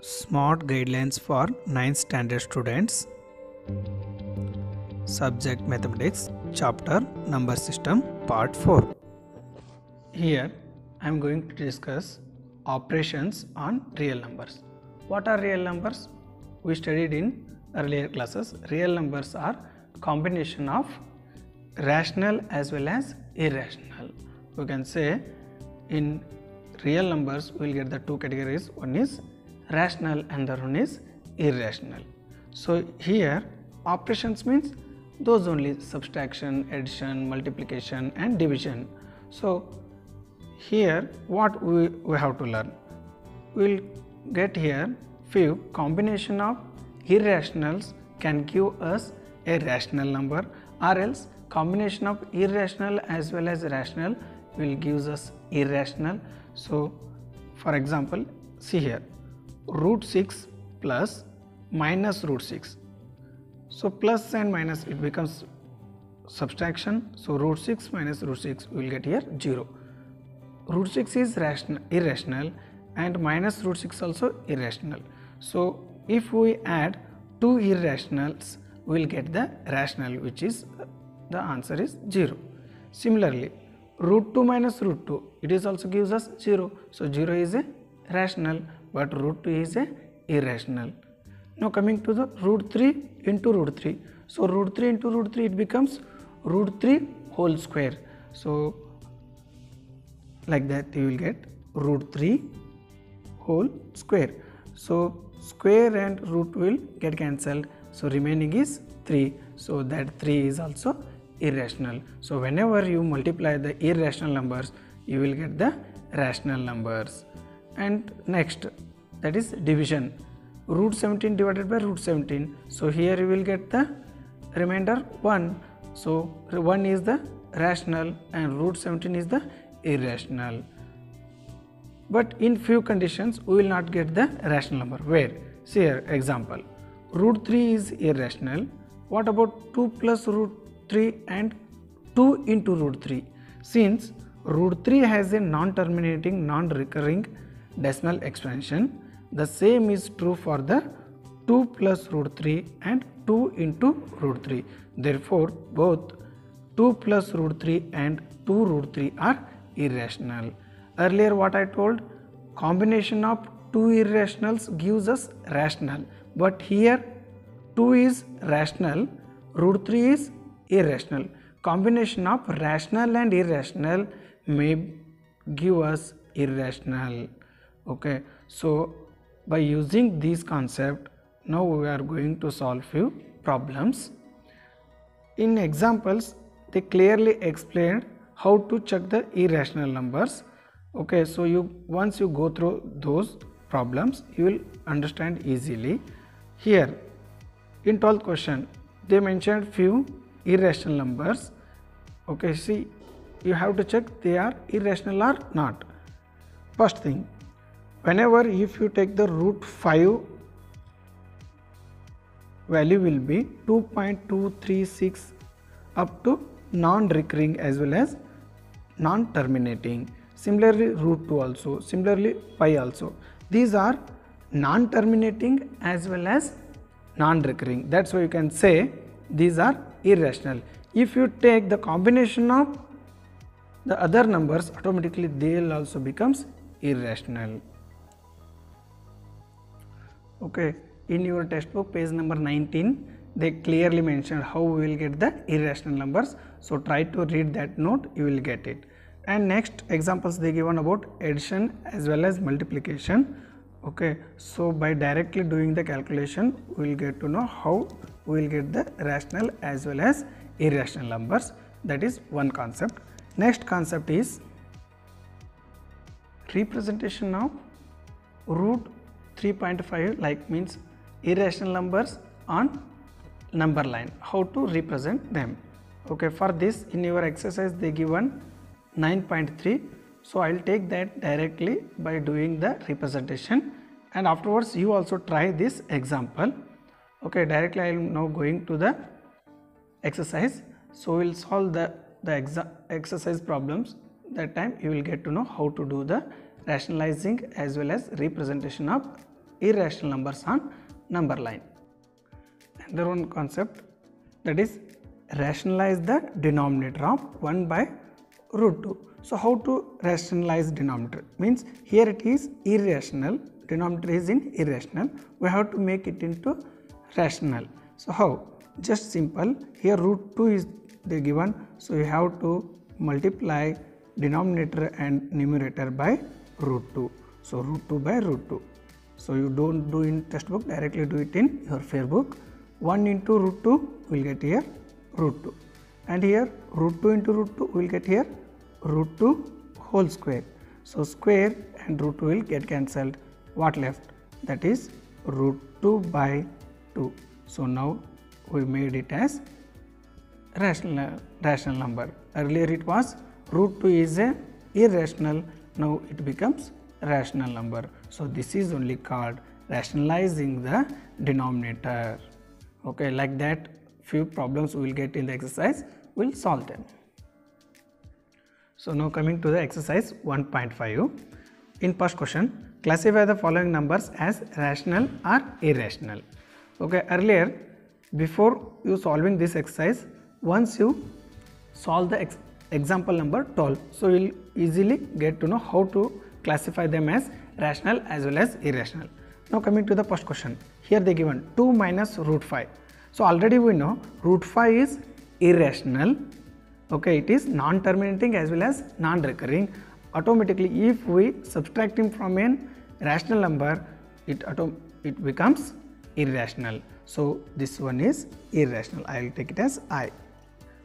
Smart Guidelines for 9th Standard Students. Subject Mathematics, Chapter Number System, Part 4. Here I am going to discuss operations on real numbers. What are real numbers? We studied in earlier classes. Real numbers are combination of rational as well as irrational. We can say in real numbers we will get the two categories. One is rational and the other one is irrational. So here operations means those only: subtraction, addition, multiplication and division. So here what we have to learn, we will get here few combination of irrationals can give us a rational number, or else combination of irrational as well as rational will gives us irrational. So for example, see here, root 6 plus minus root 6. So plus and minus, it becomes subtraction. So root 6 minus root 6 we will get here 0. Root 6 is irrational and minus root 6 also irrational. So if we add two irrationals, we will get the rational, which is the answer is 0. Similarly, root 2 minus root 2, it is also gives us 0. So 0 is a rational, but root 2 is a irrational. Now coming to the root 3 into root 3. So root 3 into root 3, it becomes root 3 whole square. So like that you will get root 3 whole square. So square and root will get cancelled. So remaining is 3. So that 3 is also irrational. So whenever you multiply the irrational numbers, you will get the rational numbers. And next, that is division. Root 17 divided by root 17. So here you will get the remainder 1. So 1 is the rational and root 17 is the irrational. But in few conditions we will not get the rational number. Where? See here example. Root 3 is irrational. What about 2 plus root 3 and 2 into root 3? Since root 3 has a non-terminating, non-recurring decimal expansion, the same is true for the 2 plus root 3 and 2 into root 3. Therefore, both 2 plus root 3 and 2 root 3 are irrational. Earlier what I told, combination of two irrationals gives us rational, but here 2 is rational, root 3 is irrational. Combination of rational and irrational may give us irrational. Okay, so by using this concept, now we are going to solve few problems. In examples, they clearly explained how to check the irrational numbers. Okay, so once you go through those problems, you will understand easily. Here in 12th question, they mentioned few irrational numbers. Okay, see, you have to check they are irrational or not. First thing, whenever if you take the root 5, value will be 2.236 up to non-recurring as well as non-terminating. Similarly root 2 also, similarly pi also. These are non-terminating as well as non-recurring. That's why you can say these are irrational. If you take the combination of the other numbers, automatically they will also becomes irrational. Okay, in your textbook page number 19, they clearly mentioned how we will get the irrational numbers. So try to read that note, you will get it. And next examples they given about addition as well as multiplication. Okay, so by directly doing the calculation, we will get to know how we will get the rational as well as irrational numbers. That is one concept. Next concept is representation of root 3.5, like means irrational numbers on number line. How to represent them? Okay, for this in your exercise they given 9.3. So I will take that directly by doing the representation, and afterwards you also try this example. Okay, directly I am now going to the exercise. So we will solve the exercise problems. That time you will get to know how to do the rationalizing as well as representation of irrational numbers on number line. Another one concept, that is rationalize the denominator of 1 by root 2. So how to rationalize denominator? Means here it is irrational, denominator is in irrational, we have to make it into rational. So how? Just simple, here root 2 is they given, so you have to multiply denominator and numerator by root 2. So root 2 by root 2. So you don't do in textbook, directly do it in your fair book. 1 into root 2 will get here root 2, and here root 2 into root 2 will get here root 2 whole square. So square and root 2 will get cancelled. What left? That is root 2 by 2. So now we made it as rational number. Earlier it was root 2 is a irrational, now it becomes rational number. So this is only called rationalizing the denominator. Okay, like that few problems we will get in the exercise, we will solve them. So now coming to the exercise 1.5. In first question, classify the following numbers as rational or irrational. Okay, earlier before you solving this exercise, once you solve the example number 12, so you will easily get to know how to classify them as rational as well as irrational. Now coming to the first question, here they given 2 minus root 5. So already we know root 5 is irrational. Okay, it is non-terminating as well as non-recurring. Automatically if we subtract him from a rational number, it becomes irrational. So this one is irrational. I will take it as I.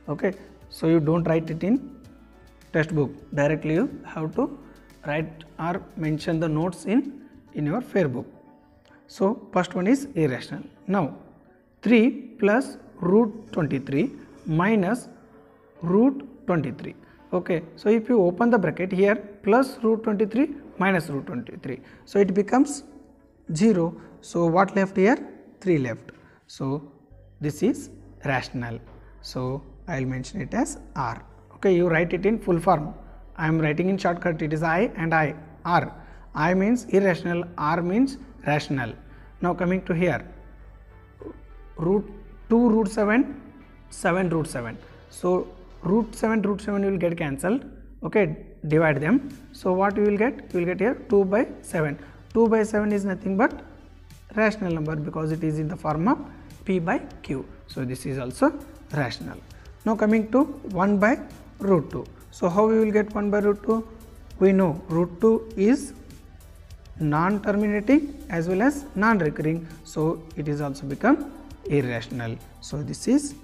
Okay, so you don't write it in textbook, directly you have to write or mention the notes in your fair book. So first one is irrational. Now 3 plus root 23 minus root 23. Okay, so if you open the bracket here, plus root 23 minus root 23, so it becomes 0. So what left here? 3 left. So this is rational. So I will mention it as R. Okay, you write it in full form. I am writing in shortcut, it is I and I. R. I means irrational, R means rational. Now coming to here, root 2 root 7, 7 root 7. So root 7 will get cancelled. Okay, divide them. So what you will get? You will get here 2 by 7. 2 by 7 is nothing but rational number because it is in the form of P by Q. So this is also rational. Now coming to 1 by root 2. So how we will get 1 by root 2? We know root 2 is non-terminating as well as non-recurring. So it is also become irrational. So this is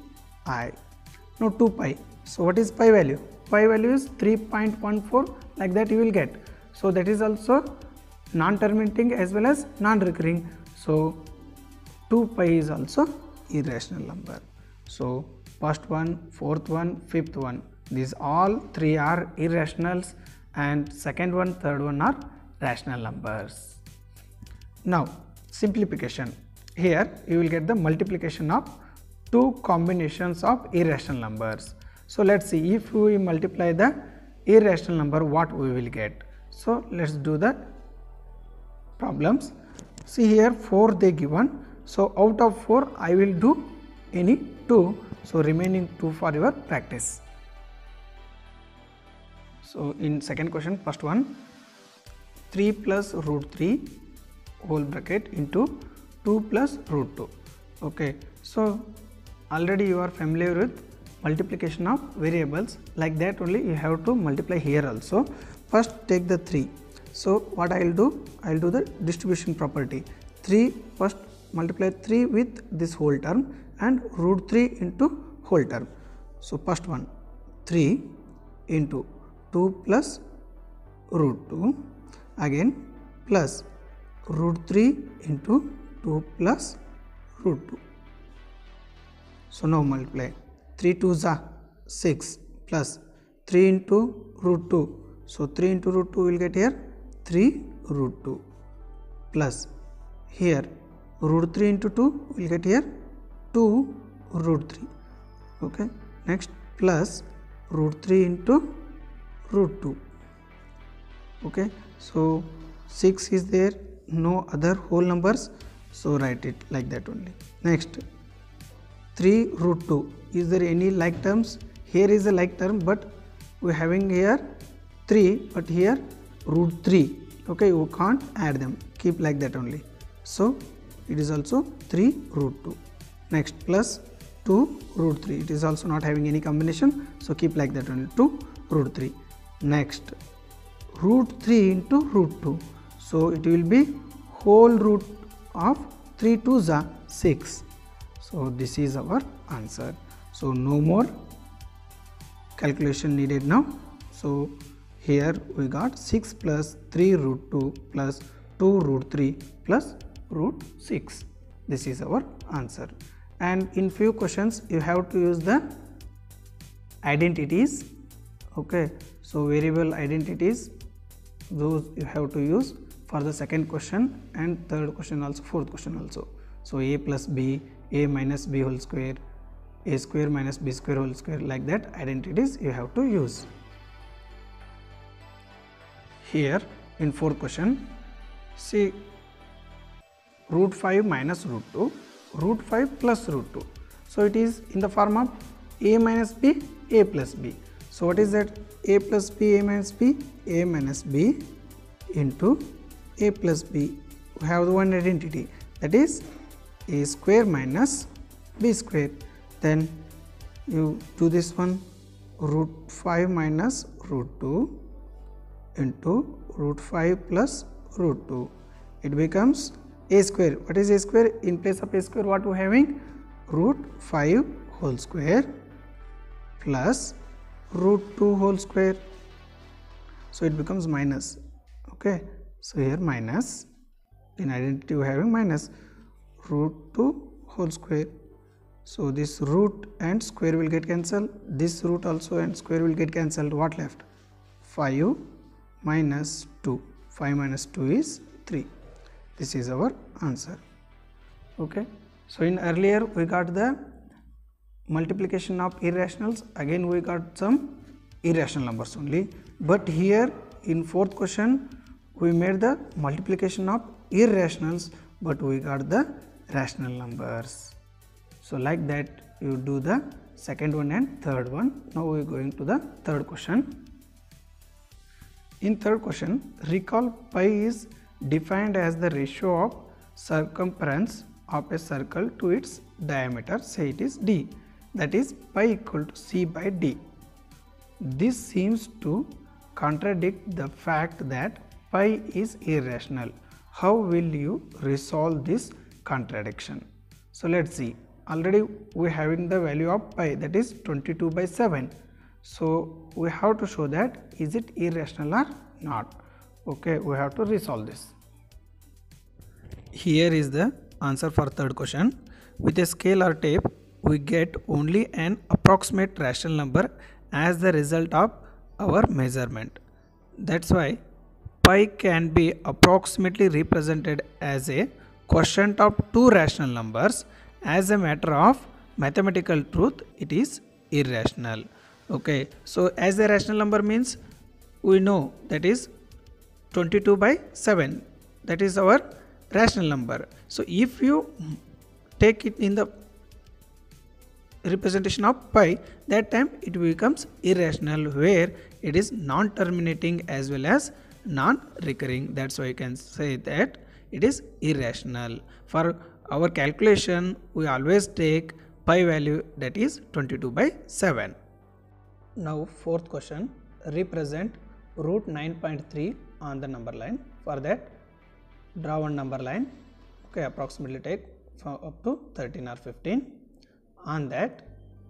I. Now 2 pi. So what is pi value? Pi value is 3.14, like that you will get. So that is also non-terminating as well as non-recurring. So 2 pi is also irrational number. So first one, fourth one, fifth one, these all three are irrationals, and second one, third one are rational numbers. Now simplification. Here you will get the multiplication of two combinations of irrational numbers. So let's see, if we multiply the irrational number, what we will get. So let's do the problems. See here 4 they given. So out of 4 I will do any 2. So remaining 2 for your practice. So in second question, first one, 3 plus root 3 whole bracket into 2 plus root 2. Okay, so already you are familiar with multiplication of variables, like that only you have to multiply here also. First take the 3. So what I will do? I will do the distribution property. 3 first multiply 3 with this whole term and root 3 into whole term. So first one 3 into 2 plus root 2, again plus root 3 into 2 plus root 2. So now multiply 3 2s are 6 plus 3 into root 2. So 3 into root 2 will get here 3 root 2 plus here root 3 into 2 will get here 2 root 3. Okay, next plus root 3 into root 2. Okay, so 6 is there, no other whole numbers, so write it like that only. Next, 3 root 2. Is there any like terms? Here is a like term, but we are having here 3, but here root 3. Okay, we can't add them. Keep like that only. So it is also 3 root 2. Next, plus 2 root 3. It is also not having any combination, so keep like that only. 2 root 3. Next, root 3 into root 2. So it will be whole root of 3 2s are 6. So this is our answer. So no more calculation needed now. So here we got 6 plus 3 root 2 plus 2 root 3 plus root 6. This is our answer. And in few questions you have to use the identities. Okay, so variable identities, those you have to use for the second question and third question also, fourth question also. So a plus b, a minus b whole square, a square minus b square whole square, like that identities you have to use. Here in fourth question, see root 5 minus root 2, root 5 plus root 2. So it is in the form of a minus b, a plus b. So what is that? A plus b, a minus b, a minus b into a plus b. We have the one identity, that is a square minus b square. Then you do this one, root 5 minus root 2 into root 5 plus root 2. It becomes a square. What is a square? In place of a square, what we are having? Root 5 whole square plus root 2 whole square. So it becomes minus. Okay, so here minus, in identity we are having minus root 2 whole square. So this root and square will get cancelled, this root also and square will get cancelled. What left? 5 minus 2. 5 minus 2 is 3. This is our answer. Okay, so in earlier we got the multiplication of irrationals, again we got some irrational numbers only, but here in fourth question we made the multiplication of irrationals, but we got the rational numbers. So like that you do the second one and third one. Now we are going to the third question. In third question, recall pi is defined as the ratio of circumference of a circle to its diameter, say it is d, that is pi equal to c by d. This seems to contradict the fact that pi is irrational. How will you resolve this contradiction? So let's see. Already we are having the value of pi, that is 22 by 7. So we have to show that is it irrational or not. Okay, we have to resolve this. Here is the answer for third question. With a scale or tape, we get only an approximate rational number as the result of our measurement. That's why pi can be approximately represented as a quotient of two rational numbers. As a matter of mathematical truth, it is irrational. Okay, so as a rational number means we know that is 22 by 7, that is our rational number. So if you take it in the representation of pi, that time it becomes irrational, where it is non-terminating as well as non-recurring. That's why you can say that it is irrational. For our calculation, we always take pi value, that is 22 by 7. Now fourth question, represent root 9.3 on the number line. For that, draw one number line. Okay, approximately take from up to 13 or 15. On that,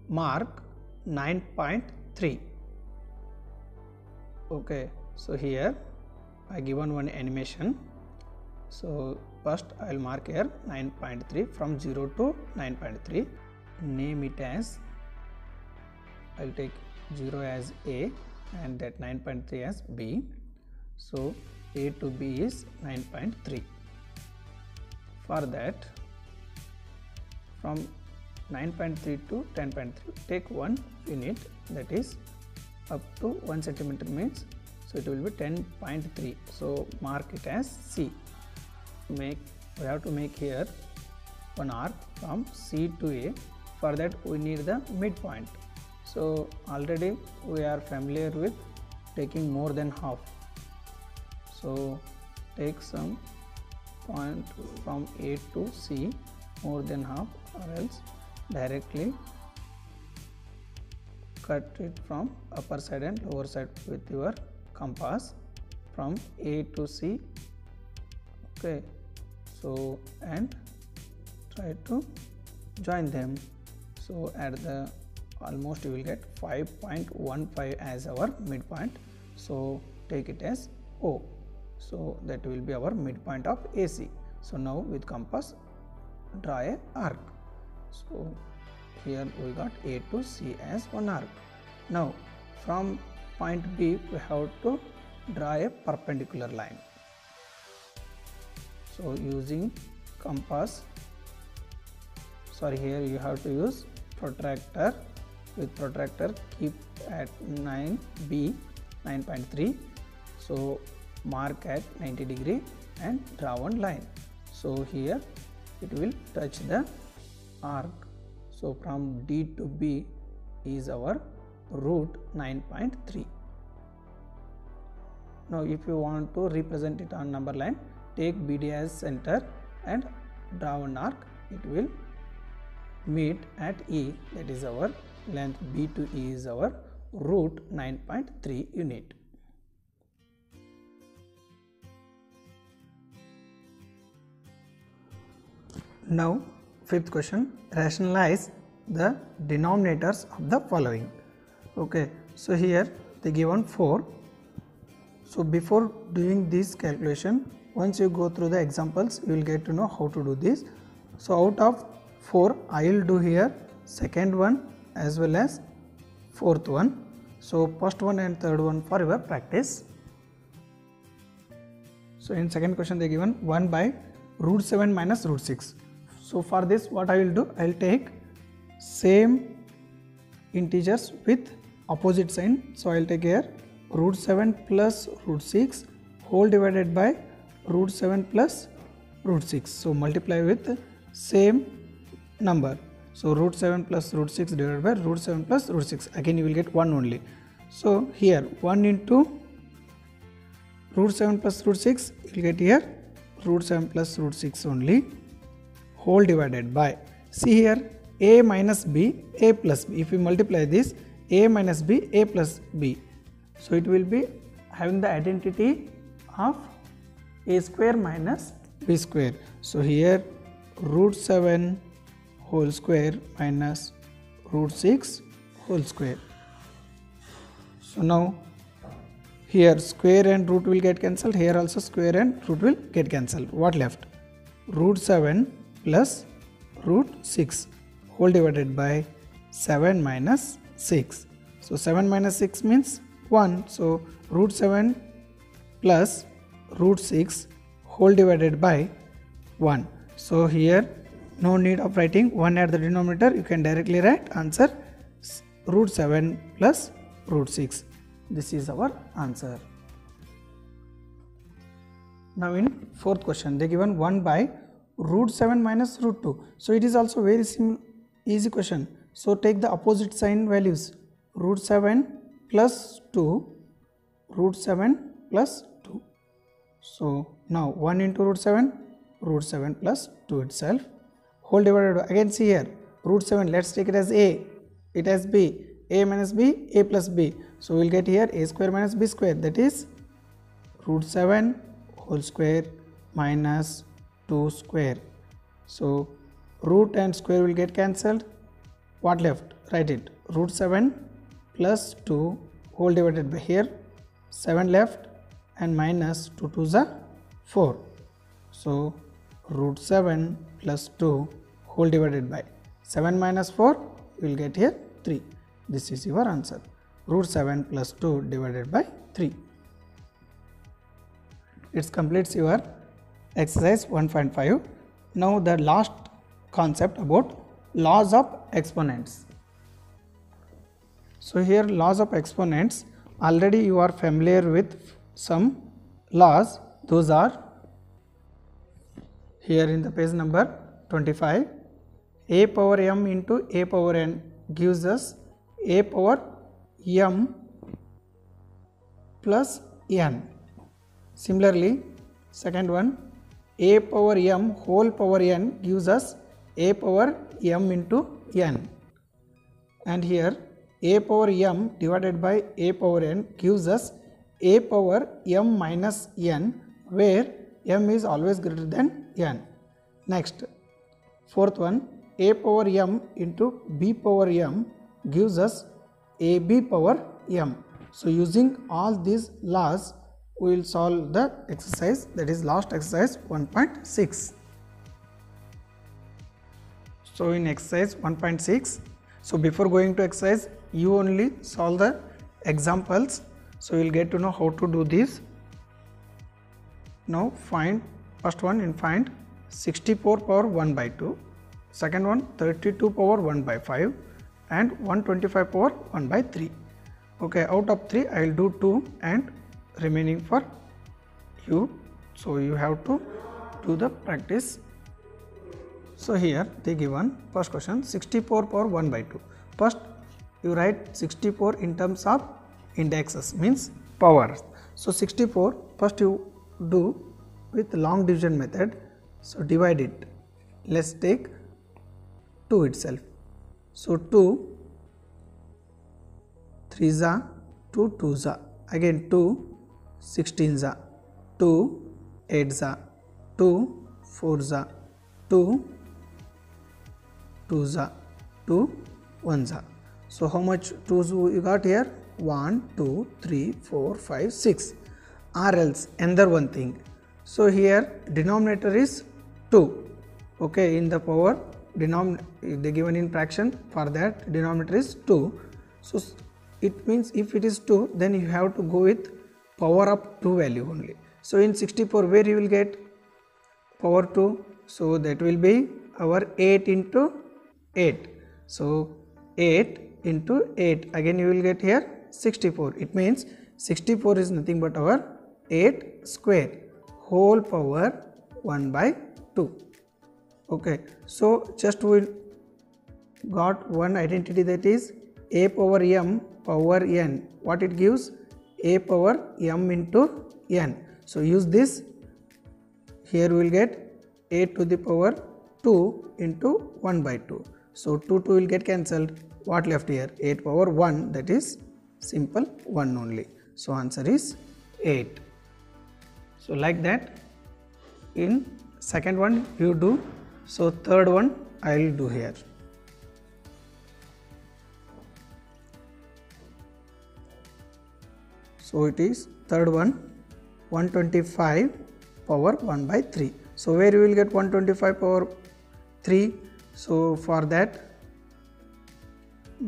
mark 9.3. Okay, so here I given one animation. So first I will mark here 9.3 from 0 to 9.3. Name it as, I will take 0 as A and that 9.3 as B. So A to B is 9.3. For that, from 9.3 to 10.3, take one unit, that is up to 1 centimeter means, so it will be 10.3. So mark it as C. to make here one arc from C to A. For that we need the midpoint. So already we are familiar with taking more than half. So take some point from A to C more than half, or else directly cut it from upper side and lower side with your compass from A to C. Okay, so and try to join them. So at the almost you will get 5.15 as our midpoint. So take it as O. So that will be our midpoint of AC. So now with compass draw a arc. So here we got A to C as one arc. Now from point B we have to draw a perpendicular line. So using compass, here you have to use protractor. With protractor keep at 9.3. So mark at 90 degree and draw one line. So here it will touch the arc. So from D to B is our root 9.3. Now if you want to represent it on number line, take BD as center and draw an arc. It will meet at E, that is our length. B to E is our root 9.3 unit. Now fifth question, rationalize the denominators of the following. Okay, so here they given 4. So before doing this calculation, once you go through the examples, you will get to know how to do this. So out of 4, I will do here second one as well as fourth one. So first one and third one for your practice. So in second question they given 1 by root 7 minus root 6. So for this what I will do, I will take same integers with opposite sign. So I will take here root 7 plus root 6 whole divided by root 7 plus root 6. So multiply with same number. So root 7 plus root 6 divided by root 7 plus root 6. Again you will get 1 only. So here 1 into root 7 plus root 6, you will get here root 7 plus root 6 only, whole divided by, see here a minus b, a plus b. If we multiply this, a minus b, a plus b. So it will be having the identity of a square minus b square. So here root 7 whole square minus root 6 whole square. So now here square and root will get cancelled, here also square and root will get cancelled. What left? Root 7 plus root 6 whole divided by 7 minus 6. So 7 minus 6 means 1. So root 7 plus root 6 whole divided by 1. So here no need of writing 1 at the denominator, you can directly write answer root 7 plus root 6. This is our answer. Now in fourth question they given 1 by root 7 minus root 2. So it is also very easy question. So take the opposite sign values, root 7 plus 2, root 7 plus 2. So now 1 into root 7 plus 2 itself, whole divided by, again see here root 7, let's take it as a, it as b, a minus b, a plus b. So we will get here a square minus b square, that is root 7 whole square minus 2 square. So root and square will get cancelled. What left? Write it, root 7 plus 2 whole divided by, here 7 left and minus 2 to the 4. So root 7 plus 2 whole divided by 7 minus 4, you will get here 3. This is your answer, root 7 plus 2 divided by 3. It completes your exercise 1.5. Now the last concept about laws of exponents. So here laws of exponents, already you are familiar with some laws. Those are Here in the page number 25, a power m into a power n gives us a power m plus n. Similarly, second one, a power m whole power n gives us a power m into n, and here a power m divided by a power n gives us a power m minus n, where m is always greater than n. Next, fourth one, a power m into b power m gives us ab power m. So using all these laws, we will solve the exercise, that is last exercise 1.6. So in exercise 1.6, so before going to exercise, you only solve the examples, so you will get to know how to do this. Now find, first one in find 64 power 1 by 2, second one 32 power 1 by 5 and 125 power 1 by 3. Okay, out of 3 I will do 2 and remaining for you, so you have to do the practice. So here they given first question 64 power 1 by 2. First you write 64 in terms of indexes, means powers. So 64 first you do with long division method, so divide it. Let's take 2 itself. So 2 3s are 2 2s are, again 2 16s are, 2 8s are, 2 4s are, 2 2s are, 2 1s are. So how much 2s you got here? 1 2 3 4 5 6. Or else another one thing, so here denominator is 2. Okay, in the power denominator they given in fraction, for that denominator is 2. So it means if it is 2, then you have to go with power of 2 value only. So in 64 where you will get power 2, so that will be our 8 into 8. So 8 into 8, again you will get here 64. It means 64 is nothing but our 8 square whole power 1 by 2. Okay, so just we got one identity, that is a power m power n. What it gives? A power m into n. So use this. Here we will get 8 to the power 2 into 1 by 2. So 2 will get cancelled. What left here? 8 power 1, that is simple 1 only. So answer is 8. So like that in second one you do. So third one I will do here. So it is third one 125 power 1 by 3. So where you will get 125 power 3? So for that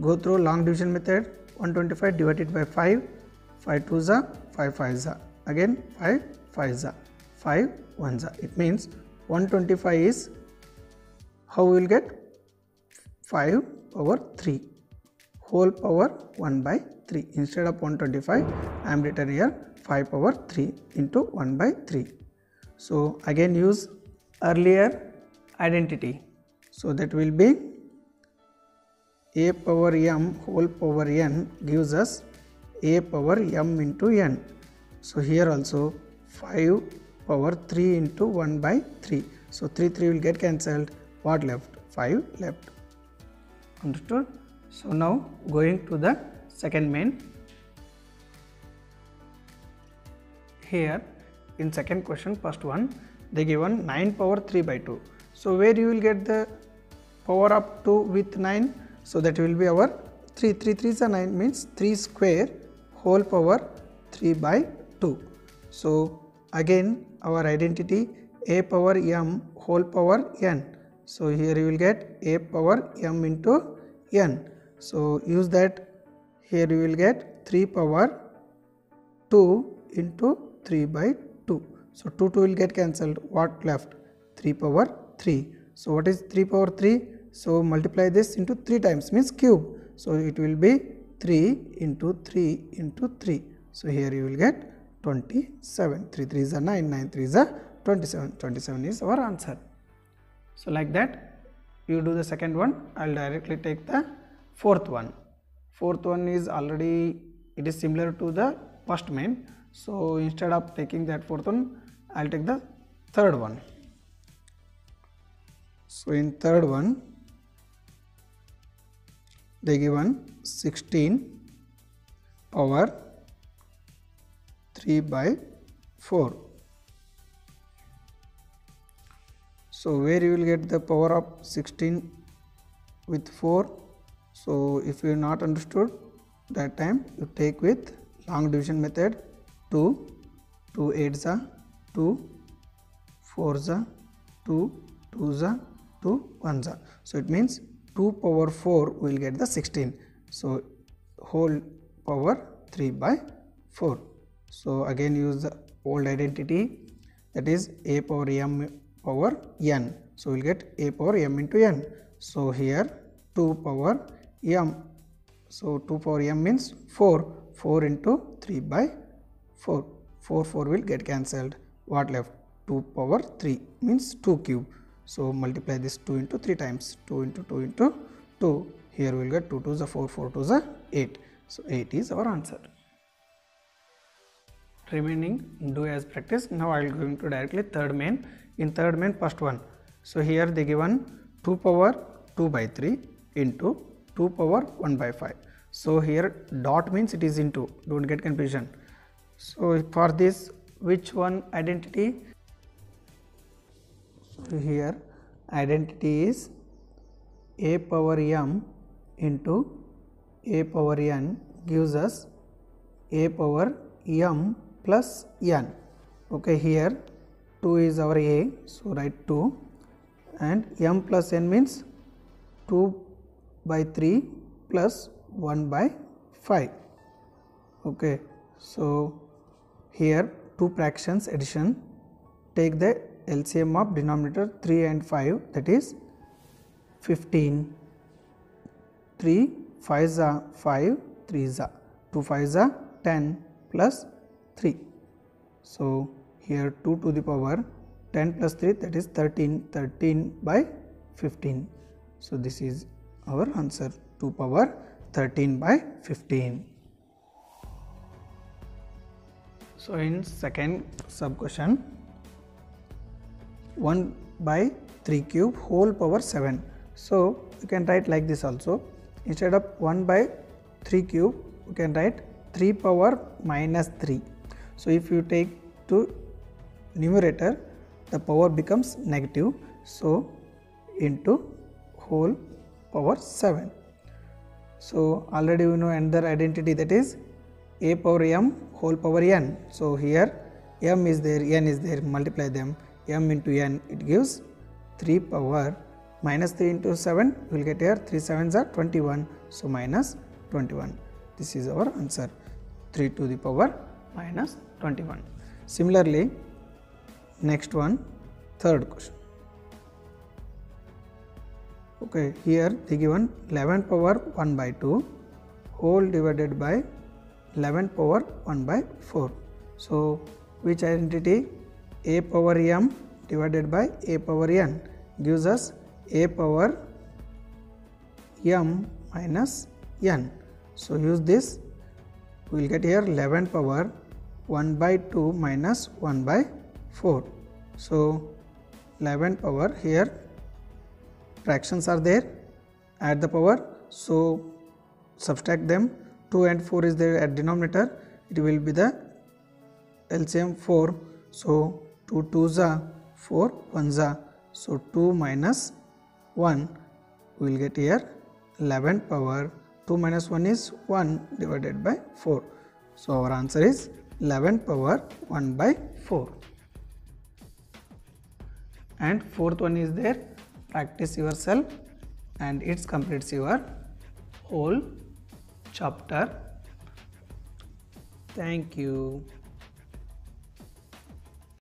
go through long division method. 125 divided by 5, 5 2s are, 5 5s are, again 5 5s are, 5 1s are. It means 125 is, how we will get? 5 power 3 whole power 1 by 3. Instead of 125 I am written here 5 power 3 into 1 by 3. So again use earlier identity. So that will be a power m whole power n gives us a power m into n. So here also 5 power 3 into 1 by 3. So 3 will get cancelled. What left? 5 left. Understood? So now going to the second main. Here in second question, first one they given 9 power 3 by 2. So where you will get the power of 2 with 9? So that will be our 3 3s are 9, means 3 square whole power 3 by 2. So again our identity a power m whole power n. So here you will get a power m into n. So use that. Here you will get 3 power 2 into 3 by 2. So 2 will get cancelled. What left? 3 power 3. So what is 3 power 3? So multiply this into 3 times, means cube. So it will be 3 into 3 into 3. So here you will get 27. 3 3s are 9, 9 3s are 27. 27 is our answer. So like that you do the second one. I will directly take the fourth one. Fourth one is already, it is similar to the first main. So instead of taking that fourth one, I will take the third one. So in third one, they given 16 power 3 by 4. So where you will get the power of 16 with 4? So if you not understood, that time you take with long division method. 2, 2 8s are 2, 4s are 2, 2s are 2, 1s are. So it means 2 power 4 will get the 16. So whole power 3 by 4. So again use the old identity, that is a power m power n. So we will get a power m into n. So here 2 power m. So 2 power m means 4. 4 into 3 by 4. 4 will get cancelled. What left? 2 power 3 means 2 cube. So multiply this 2 into 3 times. 2 into 2 into 2. Here we will get 2 2s are 4, 4 2s are 8. So 8 is our answer. Remaining do as practice. Now I will going to directly third main. In third main, first one. So here they given 2 power 2 by 3 into 2 power 1 by 5. So here dot means it is into, don't get confusion. So for this, which one identity? So here identity is a power m into a power n gives us a power m plus n. Okay, here 2 is our a, so write 2, and m plus n means 2 by 3 plus 1 by 5. Okay, so here two fractions addition, take the LCM of denominator 3 and 5, that is 15. 3 5s are 5, 3s are 2 5s are 10 plus 3. So here 2 to the power 10 plus 3, that is 13, 13 by 15. So this is our answer, 2 power 13 by 15. So in second sub question, 1 by 3 cube whole power 7. So you can write like this also. Instead of 1 by 3 cube, you can write 3 power minus 3. So if you take to numerator, the power becomes negative. So into whole power 7. So already we know another identity, that is a power m whole power n. So here m is there, n is there, multiply them, m into n, it gives 3 power minus 3 into 7, we will get here 3 7s are 21. So minus 21. This is our answer, 3 to the power minus 21. Similarly, next one, third question. Okay, here they given 11 power 1 by 2 whole divided by 11 power 1 by 4. So which identity? A power m divided by a power n gives us a power m minus n. So use this, we will get here 11 power 1 by 2 minus 1 by 4. So 11 power, here fractions are there, add the power, so subtract them, 2 and 4 is there at denominator, it will be the LCM 4. So 2 2s are 4, 1s are, so 2 minus 1, we will get here 11 power 2 minus 1 is 1 divided by 4. So our answer is 11 power 1 by 4. And fourth one is there, practice yourself, and it completes your whole chapter. Thank you.